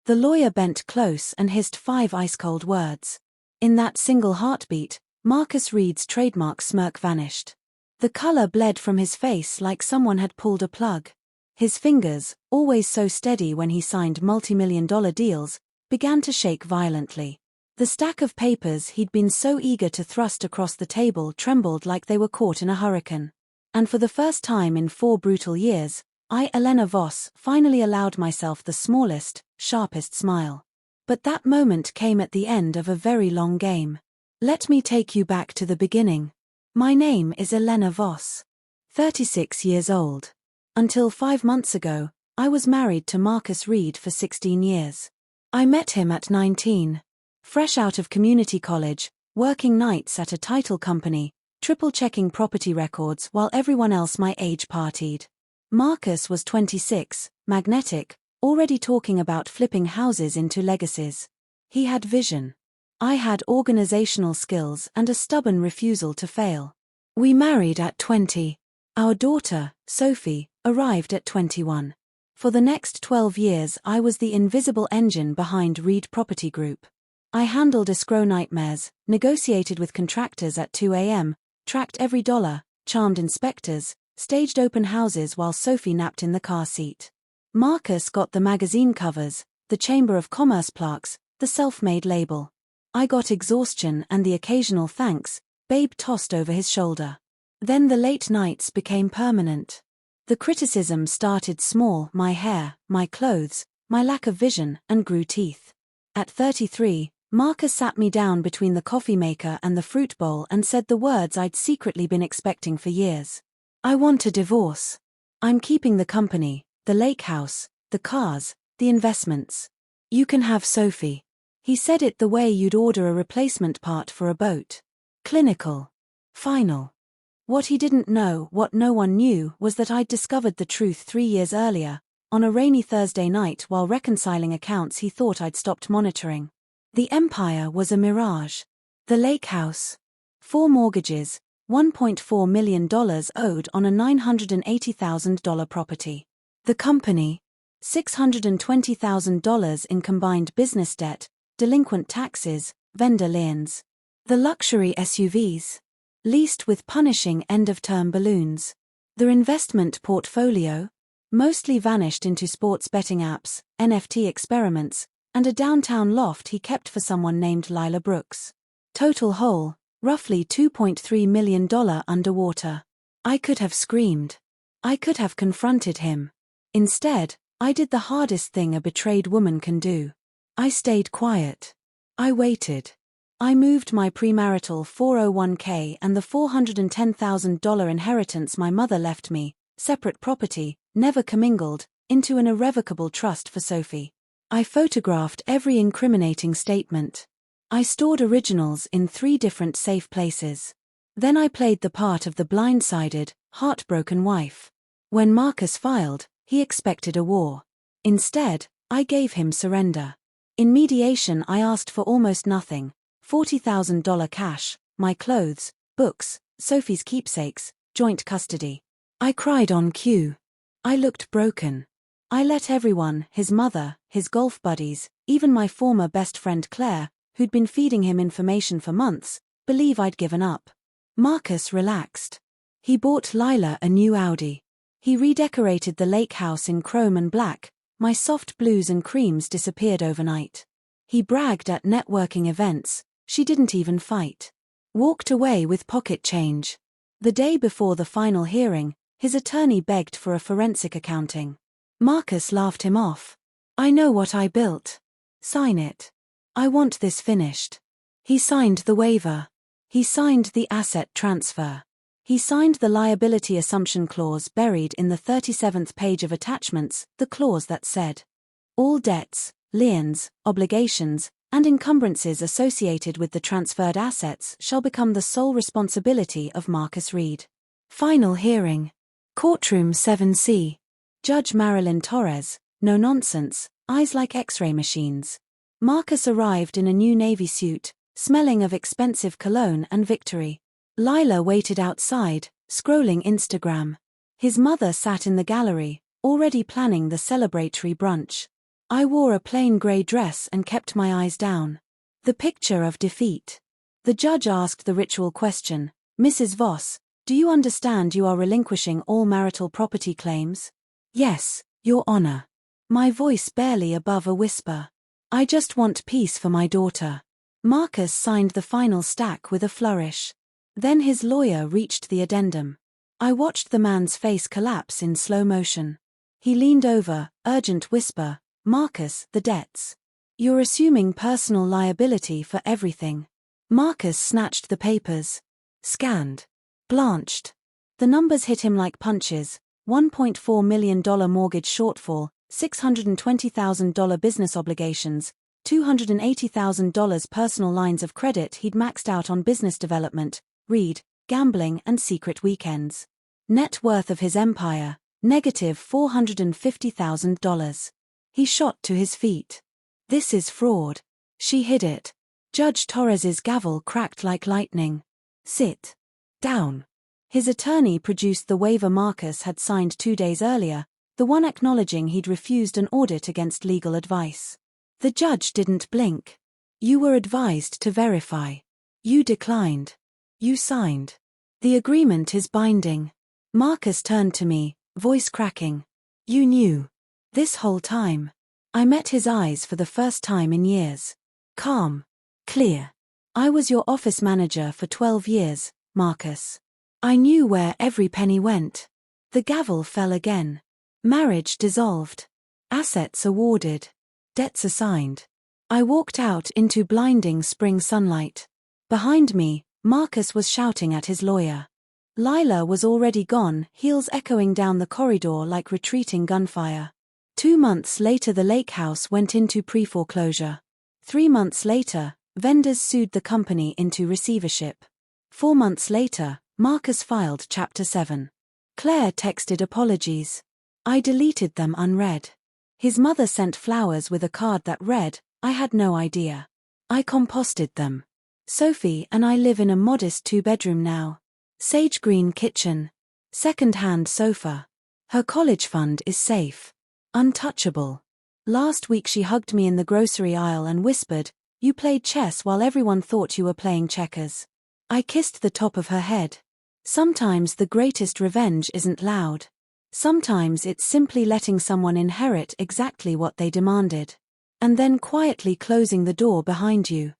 The lawyer bent close and hissed 5 ice-cold words. In that single heartbeat, Marcus Reed's trademark smirk vanished. The color bled from his face like someone had pulled a plug. His fingers, always so steady when he signed multi-million-dollar deals, began to shake violently. The stack of papers he'd been so eager to thrust across the table trembled like they were caught in a hurricane. And for the first time in 4 brutal years, I, Elena Voss, finally allowed myself the smallest, sharpest smile. But that moment came at the end of a very long game. Let me take you back to the beginning. My name is Elena Voss. 36 years old. Until 5 months ago, I was married to Marcus Reed for 16 years. I met him at 19. Fresh out of community college, working nights at a title company, triple-checking property records while everyone else my age partied. Marcus was 26, magnetic, already talking about flipping houses into legacies. He had vision. I had organizational skills and a stubborn refusal to fail. We married at 20. Our daughter, Sophie, arrived at 21. For the next 12 years I was the invisible engine behind Reed Property Group. I handled escrow nightmares, negotiated with contractors at 2 a.m., tracked every dollar, charmed inspectors, staged open houses while Sophie napped in the car seat. Marcus got the magazine covers, the Chamber of Commerce plaques, the self-made label. I got exhaustion and the occasional thanks, babe tossed over his shoulder. Then the late nights became permanent. The criticism started small: my hair, my clothes, my lack of vision, and grew teeth. At 33, Marcus sat me down between the coffee maker and the fruit bowl and said the words I'd secretly been expecting for years. I want a divorce. I'm keeping the company, the lake house, the cars, the investments. You can have Sophie. He said it the way you'd order a replacement part for a boat. Clinical. Final. What he didn't know, what no one knew, was that I'd discovered the truth 3 years earlier, on a rainy Thursday night while reconciling accounts he thought I'd stopped monitoring. The empire was a mirage. The lake house. 4 mortgages, $1.4 million owed on a $980,000 property. The company. $620,000 in combined business debt, delinquent taxes, vendor liens. The luxury SUVs. Leased with punishing end-of-term balloons. The investment portfolio. Mostly vanished into sports betting apps, NFT experiments, and a downtown loft he kept for someone named Lila Brooks. Total hole, roughly $2.3 million underwater. I could have screamed. I could have confronted him. Instead, I did the hardest thing a betrayed woman can do. I stayed quiet. I waited. I moved my premarital 401k and the $410,000 inheritance my mother left me, separate property, never commingled, into an irrevocable trust for Sophie. I photographed every incriminating statement. I stored originals in 3 different safe places. Then I played the part of the blindsided, heartbroken wife. When Marcus filed, he expected a war. Instead, I gave him surrender. In mediation I asked for almost nothing: $40,000 cash, my clothes, books, Sophie's keepsakes, joint custody. I cried on cue. I looked broken. I let everyone, his mother, his golf buddies, even my former best friend Claire, who'd been feeding him information for months, believe I'd given up. Marcus relaxed. He bought Lila a new Audi. He redecorated the lake house in chrome and black. My soft blues and creams disappeared overnight. He bragged at networking events. She didn't even fight. Walked away with pocket change. The day before the final hearing, his attorney begged for a forensic accounting. Marcus laughed him off. I know what I built. Sign it. I want this finished. He signed the waiver. He signed the asset transfer. He signed the liability assumption clause buried in the 37th page of attachments, the clause that said, all debts, liens, obligations, and encumbrances associated with the transferred assets shall become the sole responsibility of Marcus Reed. Final hearing. Courtroom 7C. Judge Marilyn Torres, no nonsense, eyes like X-ray machines. Marcus arrived in a new navy suit, smelling of expensive cologne and victory. Lila waited outside, scrolling Instagram. His mother sat in the gallery, already planning the celebratory brunch. I wore a plain grey dress and kept my eyes down. The picture of defeat. The judge asked the ritual question, Mrs. Voss, do you understand you are relinquishing all marital property claims? Yes, Your Honor. My voice barely above a whisper. I just want peace for my daughter. Marcus signed the final stack with a flourish. Then his lawyer reached the addendum. I watched the man's face collapse in slow motion. He leaned over, urgent whisper, Marcus, the debts. You're assuming personal liability for everything. Marcus snatched the papers. Scanned. Blanched. The numbers hit him like punches. $1.4 million mortgage shortfall, $620,000 business obligations, $280,000 personal lines of credit he'd maxed out on business development, read, gambling and secret weekends. Net worth of his empire, negative $450,000. He shot to his feet. This is fraud. She hid it. Judge Torres's gavel cracked like lightning. Sit down. His attorney produced the waiver Marcus had signed 2 days earlier, the one acknowledging he'd refused an audit against legal advice. The judge didn't blink. You were advised to verify. You declined. You signed. The agreement is binding. Marcus turned to me, voice cracking. You knew. This whole time. I met his eyes for the first time in years. Calm. Clear. I was your office manager for 12 years, Marcus. I knew where every penny went. The gavel fell again. Marriage dissolved. Assets awarded. Debts assigned. I walked out into blinding spring sunlight. Behind me, Marcus was shouting at his lawyer. Lila was already gone, heels echoing down the corridor like retreating gunfire. 2 months later the lake house went into pre-foreclosure. 3 months later, vendors sued the company into receivership. 4 months later, Marcus filed Chapter 7. Claire texted apologies. I deleted them unread. His mother sent flowers with a card that read, I had no idea. I composted them. Sophie and I live in a modest 2-bedroom now. Sage green kitchen. Second-hand sofa. Her college fund is safe. Untouchable. Last week she hugged me in the grocery aisle and whispered, you played chess while everyone thought you were playing checkers. I kissed the top of her head. Sometimes the greatest revenge isn't loud. Sometimes it's simply letting someone inherit exactly what they demanded. And then quietly closing the door behind you.